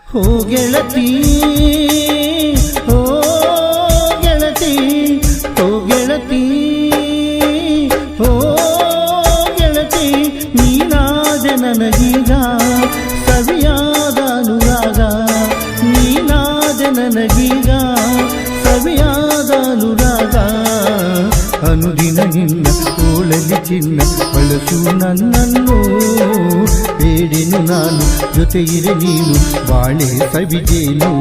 ಓ ಗೆಳತಿ ಓ ಗೆಳತಿ ಓ ಗೆಳತಿ ಓ ಗೆಳತಿ ನೀನಾದ ನನಗೀಗ ಸವಿಯಾದ ಅನುರಾಗ ನೀನಾದ ನನಗೀಗ ಸವಿಯಾದ ಅನುರಾಗ ಅನುದಿನ ನಿನ್ನ ತೋಳಲಿ ಚಿನ್ನ ಬಳಸು ನನ್ನನ್ನು ಬೇಡೆನು ನಾನು ಜೊತೆ ಇರೆ ನೀನು ಬಾಳೆ ಸವಿಜೇನು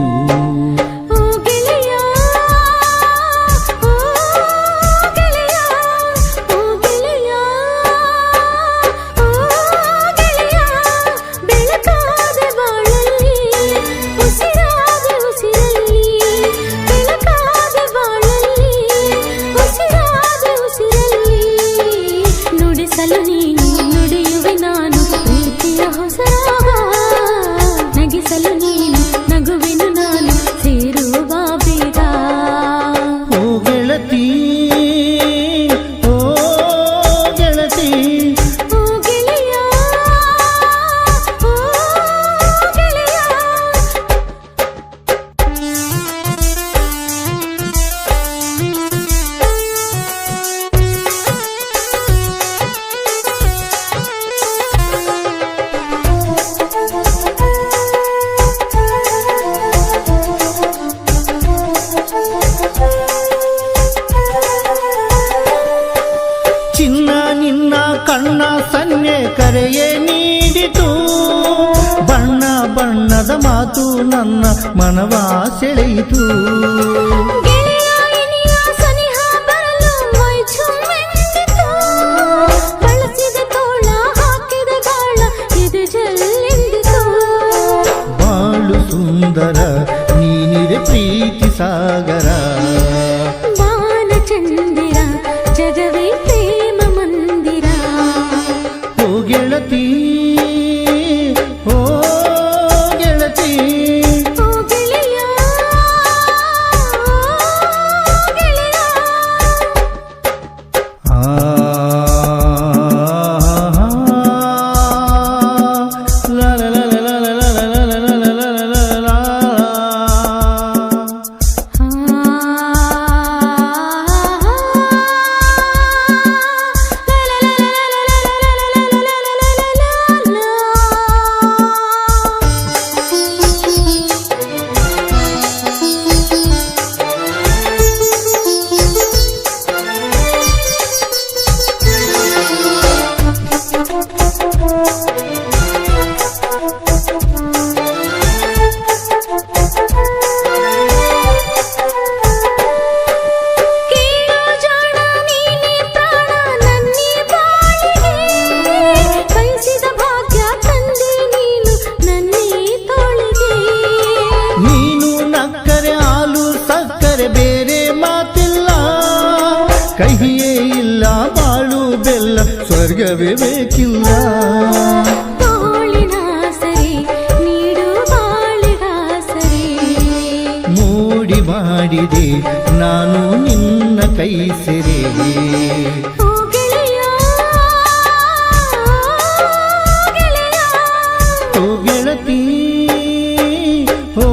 ಕಣ್ಣ ಸನ್ನೆ ಕರೆಯೇ ನೀಡಿತು ಬಣ್ಣ ಬಣ್ಣದ ಮಾತು ನನ್ನ ಮನವ ಸೆಳೆಯಿತು ಬಾಳು ಸುಂದರ ನೀನಿರೆ ಪ್ರೀತಿ ಸಾಗರ ಬಾಲಚಂದಿರ ಜಗವೇ ಪ್ರೇಮ ಮಂದಿರ ಗೆಳತಿ ಓ ಗೆಳತಿ ಓ ಗೆಳೆಯ ಗೆಳೆಯ ಲಾ ಲಾ ಲಾ ಲಾ ಲಾ ಲಾ ಲಾ ಲಾ ಬೇರೆ ಮಾತಿಲ್ಲ ಕಹಿಯೇ ಇಲ್ಲ ಬಾಳು ಬೆಲ್ಲ ಸ್ವರ್ಗವೇ ಬೇಕಿಲ್ಲ ಬಾಳಿನ ಸರಿ ನೀಡು ಬಾಳಿಗ ಸರಿ ಮೂಡಿ ಮಾಡಿದೆ ನಾನು ನಿನ್ನ ಕೈ ಸೆರೆ ಓ ಗೆಳೆಯ ಗೆಳೆಯ ಓ ಗೆಳತಿ ಓ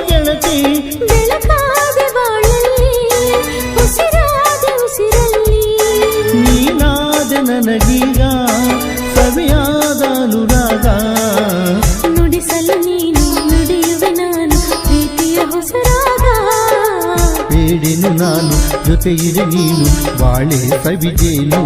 ಗೆಳತಿ ನೀನಾದ ನನಗೀಗ ಸವಿಯಾದ ಅನುರಾಗ ನುಡಿಸಲು ನೀನು ನುಡಿಯುವೆ ನಾನು ಪ್ರೀತಿಯ ಹೊಸರಾಗ ಬೇಡೆನು ನಾನು ಜೊತೆ ಇರೆ ನೀನು ಬಾಳೆ ಸವಿಜೇನು